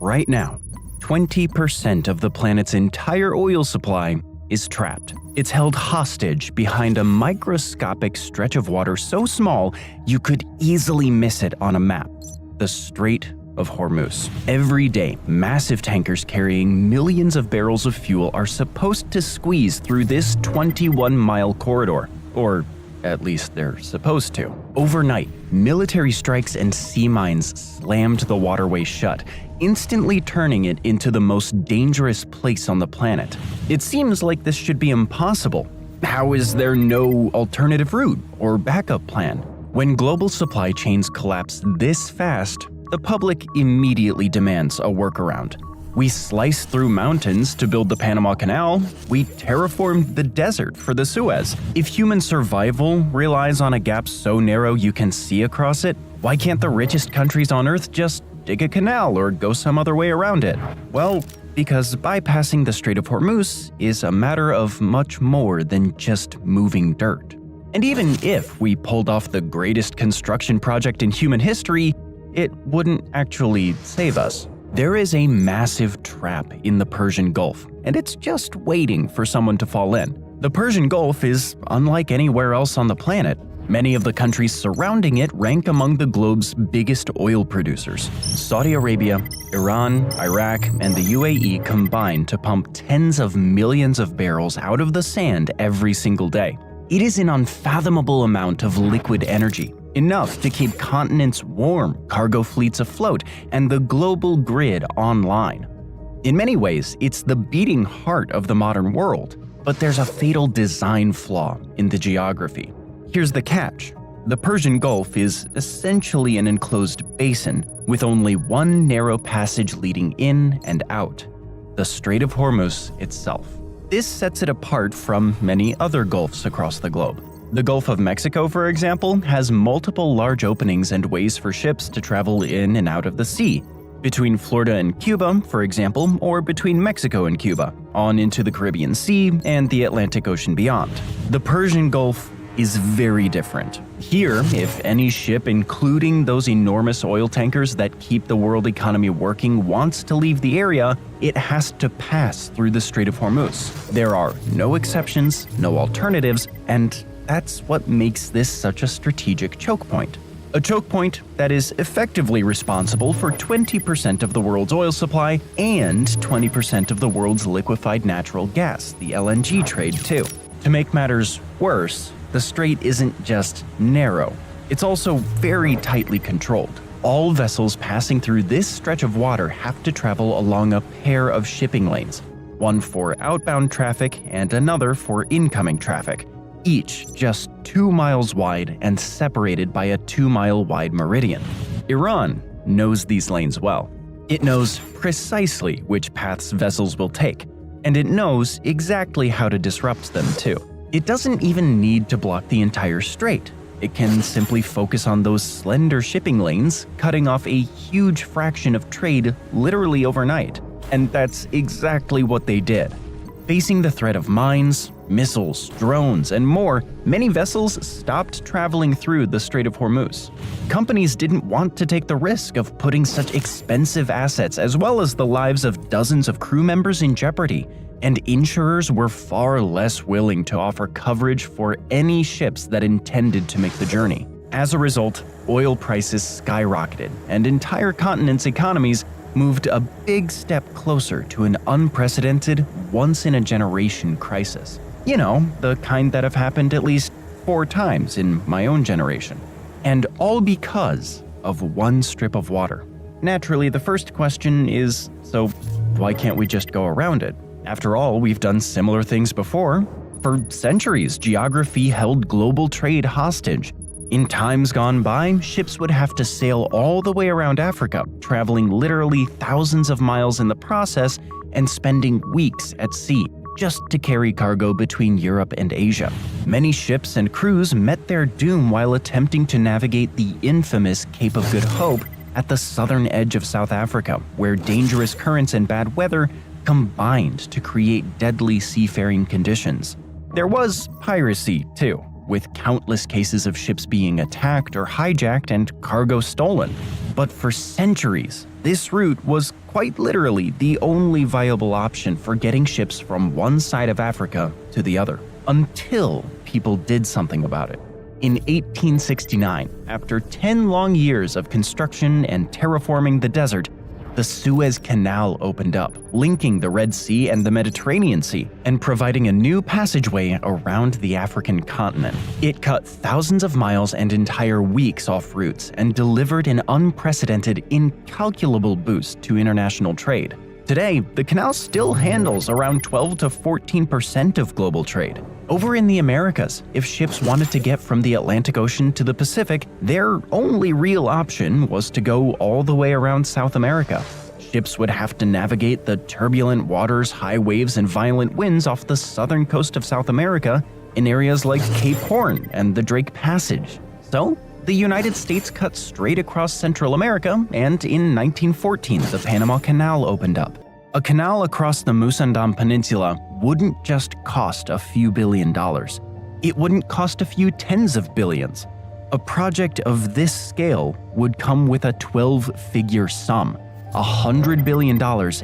Right now, 20% of the planet's entire oil supply is trapped. It's held hostage behind a microscopic stretch of water so small you could easily miss it on a map: the Strait of Hormuz. Every day, massive tankers carrying millions of barrels of fuel are supposed to squeeze through this 21-mile corridor, or at least they're supposed to. Overnight, military strikes and sea mines slammed the waterway shut, instantly turning it into the most dangerous place on the planet. It seems like this should be impossible. How is there no alternative route or backup plan? When global supply chains collapse this fast, the public immediately demands a workaround. We sliced through mountains to build the Panama Canal. We terraformed the desert for the Suez. If human survival relies on a gap so narrow you can see across it, why can't the richest countries on Earth just dig a canal or go some other way around it? Well, because bypassing the Strait of Hormuz is a matter of much more than just moving dirt. And even if we pulled off the greatest construction project in human history, it wouldn't actually save us. There is a massive trap in the Persian Gulf, and it's just waiting for someone to fall in. The Persian Gulf is unlike anywhere else on the planet. Many of the countries surrounding it rank among the globe's biggest oil producers. Saudi Arabia, Iran, Iraq, and the UAE combine to pump tens of millions of barrels out of the sand every single day. It is an unfathomable amount of liquid energy, enough to keep continents warm, cargo fleets afloat, and the global grid online. In many ways, it's the beating heart of the modern world, but there's a fatal design flaw in the geography. Here's the catch. The Persian Gulf is essentially an enclosed basin with only one narrow passage leading in and out: the Strait of Hormuz itself. This sets it apart from many other gulfs across the globe. The Gulf of Mexico, for example, has multiple large openings and ways for ships to travel in and out of the sea. Between Florida and Cuba, for example, or between Mexico and Cuba, on into the Caribbean Sea and the Atlantic Ocean beyond. The Persian Gulf is very different. Here, if any ship, including those enormous oil tankers that keep the world economy working, wants to leave the area, it has to pass through the Strait of Hormuz. There are no exceptions, no alternatives, and that's what makes this such a strategic choke point. A choke point that is effectively responsible for 20% of the world's oil supply and 20% of the world's liquefied natural gas, the LNG trade too. To make matters worse, the strait isn't just narrow, it's also very tightly controlled. All vessels passing through this stretch of water have to travel along a pair of shipping lanes, one for outbound traffic and another for incoming traffic, each just 2 miles wide and separated by a 2-mile wide meridian. Iran knows these lanes well. It knows precisely which paths vessels will take, and it knows exactly how to disrupt them too. It doesn't even need to block the entire strait. It can simply focus on those slender shipping lanes, cutting off a huge fraction of trade literally overnight. And that's exactly what they did. Facing the threat of mines, missiles, drones, and more, many vessels stopped traveling through the Strait of Hormuz. Companies didn't want to take the risk of putting such expensive assets as well as the lives of dozens of crew members in jeopardy, and insurers were far less willing to offer coverage for any ships that intended to make the journey. As a result, oil prices skyrocketed, and entire continents' economies moved a big step closer to an unprecedented, once-in-a-generation crisis. You know, the kind that have happened at least 4 times in my own generation. And all because of one strip of water. Naturally, the first question is, so why can't we just go around it? After all, we've done similar things before. For centuries, geography held global trade hostage. In times gone by, ships would have to sail all the way around Africa, traveling literally thousands of miles in the process and spending weeks at sea just to carry cargo between Europe and Asia. Many ships and crews met their doom while attempting to navigate the infamous Cape of Good Hope at the southern edge of South Africa, where dangerous currents and bad weather combined to create deadly seafaring conditions. There was piracy, too. with countless cases of ships being attacked or hijacked and cargo stolen. But for centuries, this route was quite literally the only viable option for getting ships from one side of Africa to the other, until people did something about it. In 1869, after 10 long years of construction and terraforming the desert, the Suez Canal opened up, linking the Red Sea and the Mediterranean Sea, and providing a new passageway around the African continent. It cut thousands of miles and entire weeks off routes and delivered an unprecedented, incalculable boost to international trade. Today, the canal still handles around 12 to 14% of global trade. Over in the Americas, if ships wanted to get from the Atlantic Ocean to the Pacific, their only real option was to go all the way around South America. Ships would have to navigate the turbulent waters, high waves, and violent winds off the southern coast of South America in areas like Cape Horn and the Drake Passage. So, the United States cut straight across Central America, and in 1914, the Panama Canal opened up. A canal across the Musandam Peninsula wouldn't just cost a few $1 billion. It wouldn't cost a few tens of billions. A project of this scale would come with a 12-figure sum, $100 billion,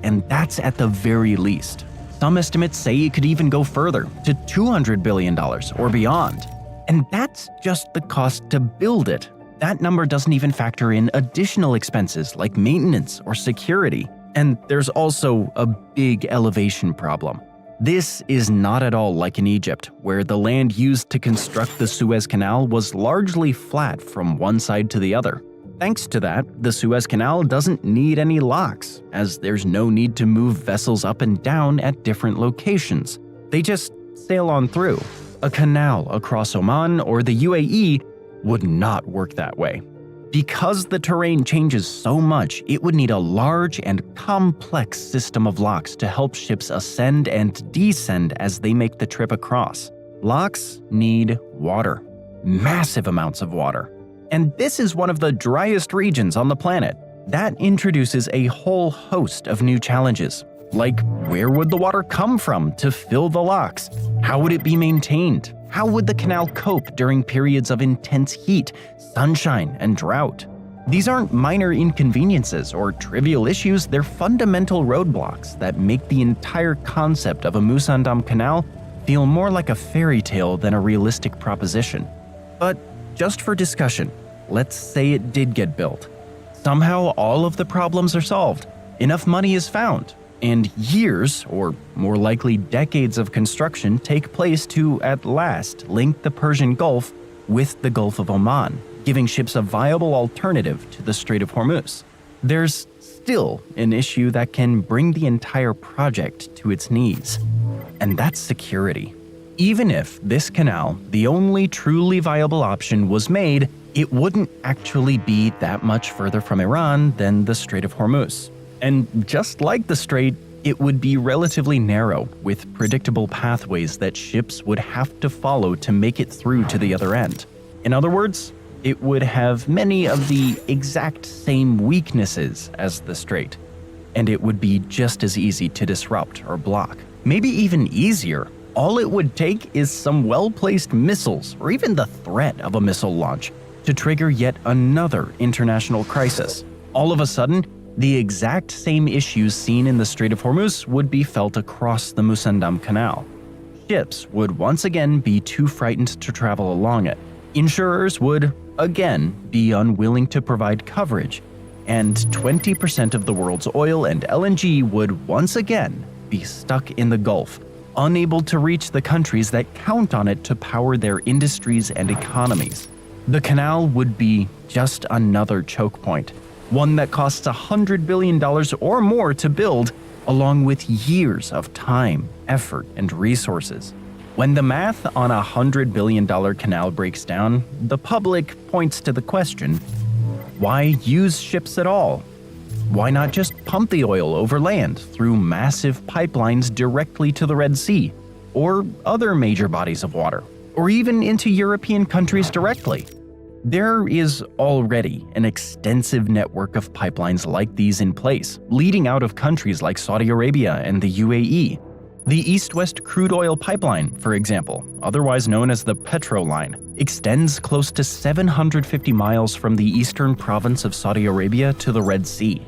and that's at the very least. Some estimates say it could even go further, to $200 billion or beyond. And that's just the cost to build it. That number doesn't even factor in additional expenses like maintenance or security. And there's also a big elevation problem. This is not at all like in Egypt, where the land used to construct the Suez Canal was largely flat from one side to the other. Thanks to that, the Suez Canal doesn't need any locks, as there's no need to move vessels up and down at different locations. They just sail on through. A canal across Oman or the UAE would not work that way. Because the terrain changes so much, it would need a large and complex system of locks to help ships ascend and descend as they make the trip across. Locks need water, massive amounts of water. And this is one of the driest regions on the planet. That introduces a whole host of new challenges. Like, where would the water come from to fill the locks? How would it be maintained? How would the canal cope during periods of intense heat, sunshine, and drought? These aren't minor inconveniences or trivial issues, they're fundamental roadblocks that make the entire concept of a Musandam Canal feel more like a fairy tale than a realistic proposition. But just for discussion, let's say it did get built. Somehow all of the problems are solved, enough money is found, and years, or more likely decades of construction take place to, at last, link the Persian Gulf with the Gulf of Oman, giving ships a viable alternative to the Strait of Hormuz. There's still an issue that can bring the entire project to its knees, and that's security. Even if this canal, the only truly viable option, was made, it wouldn't actually be that much further from Iran than the Strait of Hormuz. And just like the strait, it would be relatively narrow, with predictable pathways that ships would have to follow to make it through to the other end. In other words, it would have many of the exact same weaknesses as the strait, and it would be just as easy to disrupt or block. Maybe even easier. All it would take is some well-placed missiles, or even the threat of a missile launch, to trigger yet another international crisis. All of a sudden, the exact same issues seen in the Strait of Hormuz would be felt across the Musandam Canal. Ships would once again be too frightened to travel along it. Insurers would, again, be unwilling to provide coverage. And 20% of the world's oil and LNG would once again be stuck in the Gulf, unable to reach the countries that count on it to power their industries and economies. The canal would be just another choke point, one that costs $100 billion or more to build, along with years of time, effort, and resources. When the math on a $100 billion canal breaks down, the public points to the question, why use ships at all? Why not just pump the oil over land through massive pipelines directly to the Red Sea, or other major bodies of water, or even into European countries directly? There is already an extensive network of pipelines like these in place, leading out of countries like Saudi Arabia and the UAE. The East-West crude oil pipeline, for example, otherwise known as the Petro Line, extends close to 750 miles from the eastern province of Saudi Arabia to the Red Sea.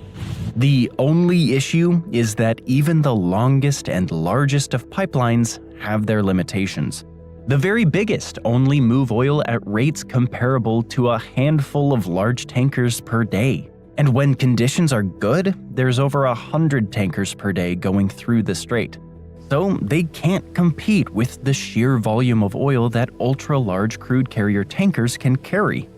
The only issue is that even the longest and largest of pipelines have their limitations. The very biggest only move oil at rates comparable to a handful of large tankers per day. And when conditions are good, there's over 100 tankers per day going through the strait. So they can't compete with the sheer volume of oil that ultra-large crude carrier tankers can carry.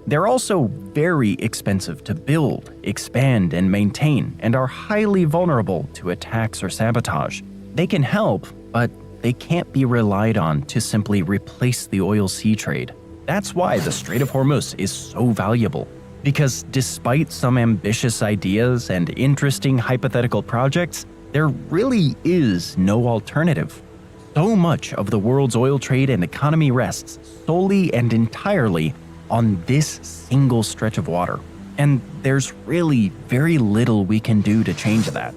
They're also very expensive to build, expand, and maintain, and are highly vulnerable to attacks or sabotage. They can help, but they can't be relied on to simply replace the oil sea trade. That's why the Strait of Hormuz is so valuable. Because despite some ambitious ideas and interesting hypothetical projects, there really is no alternative. So much of the world's oil trade and economy rests solely and entirely on this single stretch of water. And there's really very little we can do to change that.